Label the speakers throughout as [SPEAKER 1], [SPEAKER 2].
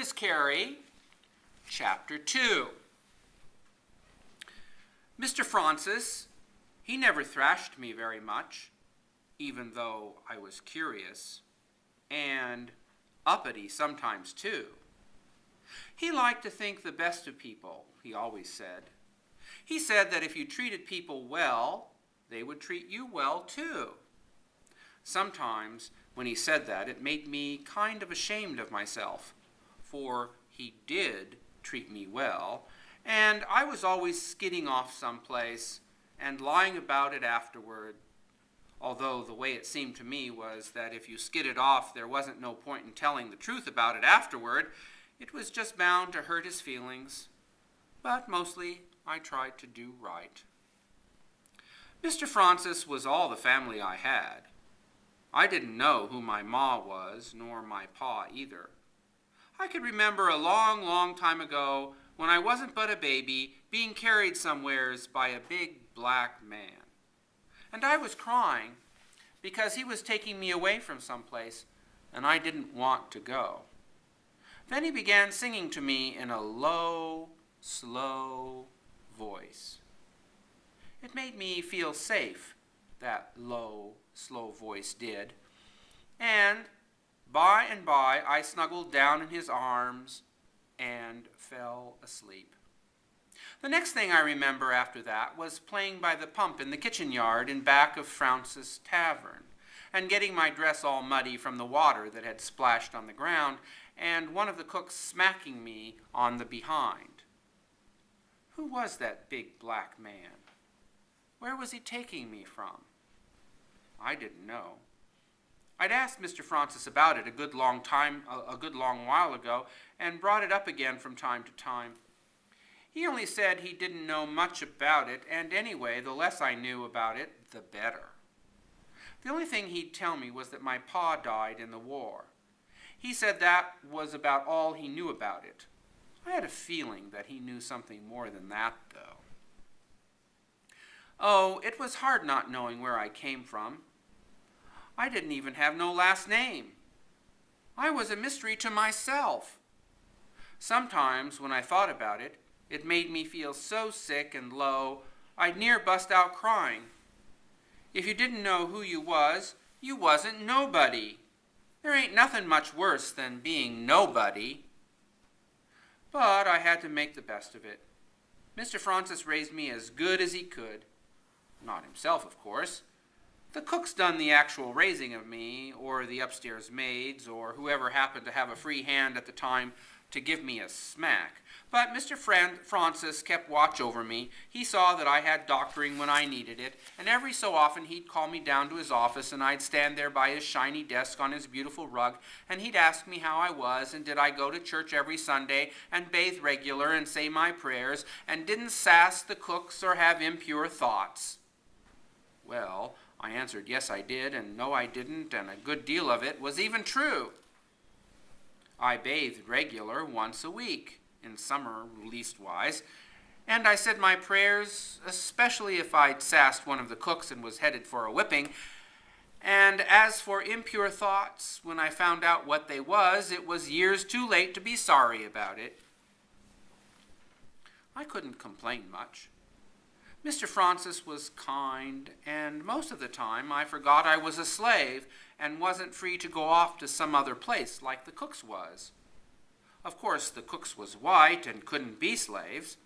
[SPEAKER 1] is Carrie, Chapter 2. Mr. Francis, he never thrashed me very much, even though I was curious, and uppity sometimes too. He liked to think the best of people, he always said. He said that if you treated people well, they would treat you well too. Sometimes, when he said that, it made me kind of ashamed of myself, for he did treat me well, and I was always skidding off someplace and lying about it afterward, although the way it seemed to me was that if you skidded off, there wasn't no point in telling the truth about it afterward. It was just bound to hurt his feelings, but mostly I tried to do right. Mr. Francis was all the family I had. I didn't know who my ma was, nor my pa either. I could remember a long, long time ago, when I wasn't but a baby, being carried somewheres by a big black man. And I was crying because he was taking me away from someplace, and I didn't want to go. Then he began singing to me in a low, slow voice. It made me feel safe, that low, slow voice did, and by and by I snuggled down in his arms and fell asleep. The next thing I remember after that was playing by the pump in the kitchen yard in back of Francis' Tavern, and getting my dress all muddy from the water that had splashed on the ground, and one of the cooks smacking me on the behind. Who was that big black man? Where was he taking me from? I didn't know. I'd asked Mr. Francis about it a good long while ago, and brought it up again from time to time. He only said he didn't know much about it, and anyway, the less I knew about it, the better. The only thing he'd tell me was that my pa died in the war. He said that was about all he knew about it. I had a feeling that he knew something more than that, though. Oh, it was hard not knowing where I came from. I didn't even have no last name. I was a mystery to myself. Sometimes, when I thought about it, it made me feel so sick and low, I'd near bust out crying. If you didn't know who you wasn't nobody. There ain't nothing much worse than being nobody. But I had to make the best of it. Mr. Francis raised me as good as he could. Not himself, of course. The cook's done the actual raising of me, or the upstairs maids, or whoever happened to have a free hand at the time to give me a smack. But Mr. Francis kept watch over me. He saw that I had doctoring when I needed it, and every so often he'd call me down to his office, and I'd stand there by his shiny desk on his beautiful rug, and he'd ask me how I was, and did I go to church every Sunday, and bathe regular, and say my prayers, and didn't sass the cooks or have impure thoughts. Well, I answered yes I did, and no I didn't, and a good deal of it was even true. I bathed regular once a week, in summer leastwise, and I said my prayers, especially if I'd sassed one of the cooks and was headed for a whipping. And as for impure thoughts, when I found out what they was, it was years too late to be sorry about it. I couldn't complain much. Mr. Francis was kind, and most of the time I forgot I was a slave and wasn't free to go off to some other place like the cook's was. Of course, the cook's was white and couldn't be slaves,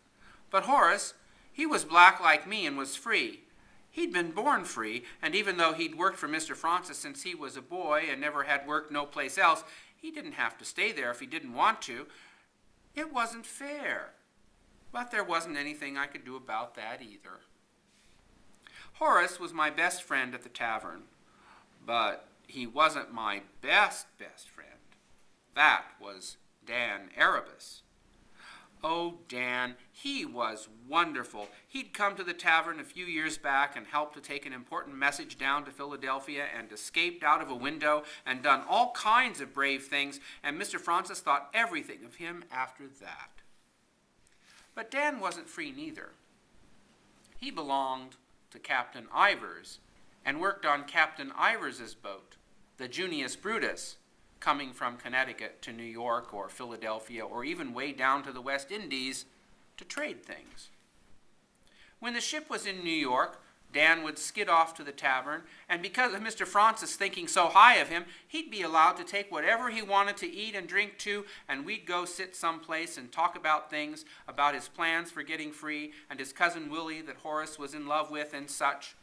[SPEAKER 1] but Horace, he was black like me and was free. He'd been born free, and even though he'd worked for Mr. Francis since he was a boy and never had worked no place else, he didn't have to stay there if he didn't want to. It wasn't fair. But there wasn't anything I could do about that either. Horace was my best friend at the tavern, but he wasn't my best friend. That was Dan Erebus. Oh, Dan, he was wonderful. He'd come to the tavern a few years back and helped to take an important message down to Philadelphia and escaped out of a window and done all kinds of brave things, and Mr. Francis thought everything of him after that. But Dan wasn't free neither. He belonged to Captain Ivers and worked on Captain Ivers's boat, the Junius Brutus, coming from Connecticut to New York or Philadelphia or even way down to the West Indies to trade things. When the ship was in New York, Dan would skid off to the tavern, and because of Mr. Francis thinking so high of him, he'd be allowed to take whatever he wanted to eat and drink too, and we'd go sit someplace and talk about things, about his plans for getting free, and his cousin Willie that Horace was in love with and such.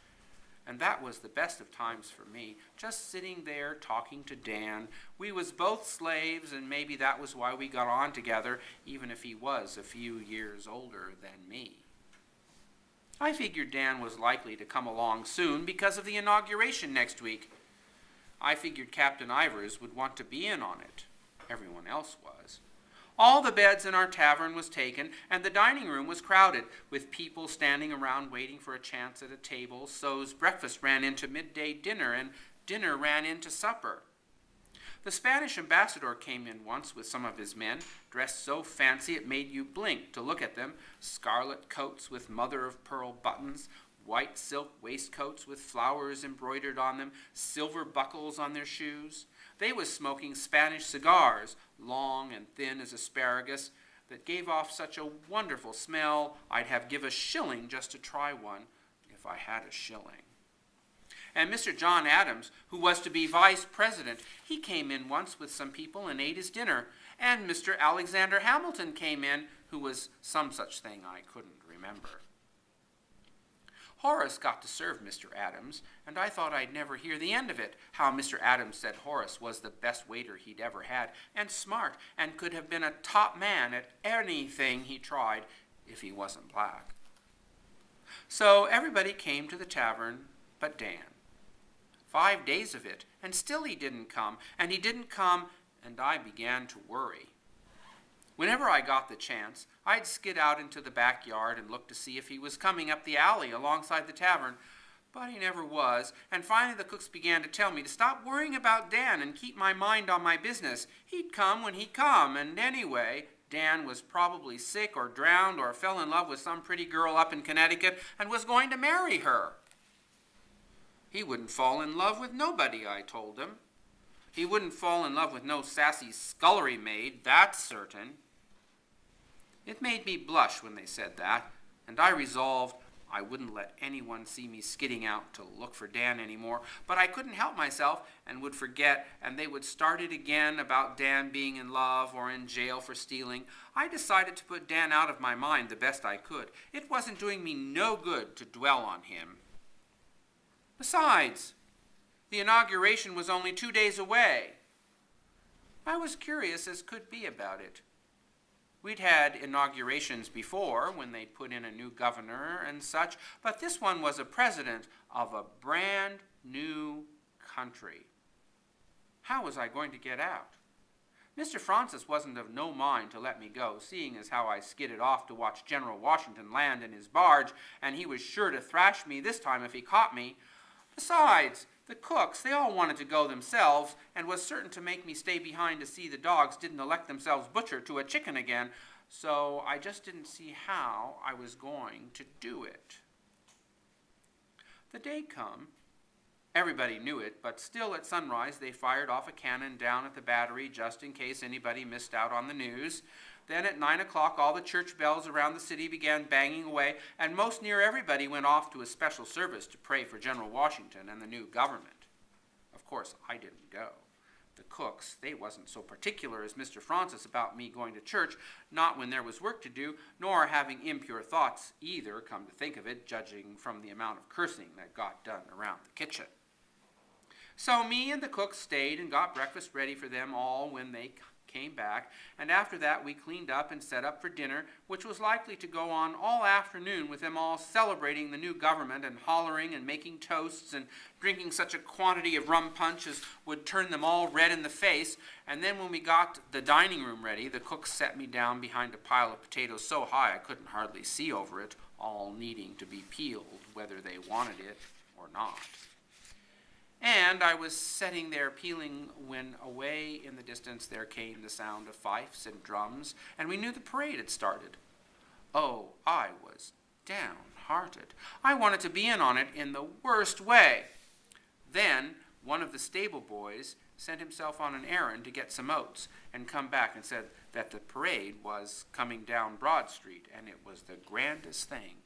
[SPEAKER 1] And that was the best of times for me, just sitting there talking to Dan. We was both slaves, and maybe that was why we got on together, even if he was a few years older than me. I figured Dan was likely to come along soon because of the inauguration next week. I figured Captain Ivers would want to be in on it. Everyone else was. All the beds in our tavern was taken, and the dining room was crowded, with people standing around waiting for a chance at a table, so's breakfast ran into midday dinner, and dinner ran into supper. The Spanish ambassador came in once with some of his men, dressed so fancy it made you blink to look at them, scarlet coats with mother-of-pearl buttons, white silk waistcoats with flowers embroidered on them, silver buckles on their shoes. They was smoking Spanish cigars, long and thin as asparagus, that gave off such a wonderful smell I'd have give a shilling just to try one, if I had a shilling. And Mr. John Adams, who was to be vice president, he came in once with some people and ate his dinner. And Mr. Alexander Hamilton came in, who was some such thing I couldn't remember. Horace got to serve Mr. Adams, and I thought I'd never hear the end of it, how Mr. Adams said Horace was the best waiter he'd ever had, and smart, and could have been a top man at anything he tried if he wasn't black. So everybody came to the tavern but Dan. 5 days of it, and still he didn't come, and I began to worry. Whenever I got the chance, I'd skid out into the backyard and look to see if he was coming up the alley alongside the tavern, but he never was, and finally the cooks began to tell me to stop worrying about Dan and keep my mind on my business. He'd come when he'd come, and anyway, Dan was probably sick or drowned or fell in love with some pretty girl up in Connecticut and was going to marry her. He wouldn't fall in love with nobody, I told him. He wouldn't fall in love with no sassy scullery maid, that's certain. It made me blush when they said that, and I resolved I wouldn't let anyone see me skidding out to look for Dan anymore, but I couldn't help myself and would forget, and they would start it again about Dan being in love or in jail for stealing. I decided to put Dan out of my mind the best I could. It wasn't doing me no good to dwell on him. Besides, the inauguration was only 2 days away. I was curious as could be about it. We'd had inaugurations before, when they'd put in a new governor and such, but this one was a president of a brand new country. How was I going to get out? Mr. Francis wasn't of no mind to let me go, seeing as how I skidded off to watch General Washington land in his barge, and he was sure to thrash me this time if he caught me. Besides, the cooks, they all wanted to go themselves, and was certain to make me stay behind to see the dogs didn't elect themselves butcher to a chicken again, so I just didn't see how I was going to do it. The day come. Everybody knew it, but still at sunrise they fired off a cannon down at the battery just in case anybody missed out on the news. Then at 9 o'clock all the church bells around the city began banging away, and most near everybody went off to a special service to pray for General Washington and the new government. Of course, I didn't go. The cooks, they wasn't so particular as Mr. Francis about me going to church, not when there was work to do, nor having impure thoughts either, come to think of it, judging from the amount of cursing that got done around the kitchen. So me and the cooks stayed and got breakfast ready for them all when they came back, and after that we cleaned up and set up for dinner, which was likely to go on all afternoon with them all celebrating the new government and hollering and making toasts and drinking such a quantity of rum punch as would turn them all red in the face. And then when we got the dining room ready, the cook set me down behind a pile of potatoes so high I couldn't hardly see over it, all needing to be peeled whether they wanted it or not. And I was sitting there peeling when away in the distance there came the sound of fifes and drums, and we knew the parade had started. Oh, I was downhearted. I wanted to be in on it in the worst way. Then one of the stable boys sent himself on an errand to get some oats and come back and said that the parade was coming down Broad Street and it was the grandest thing.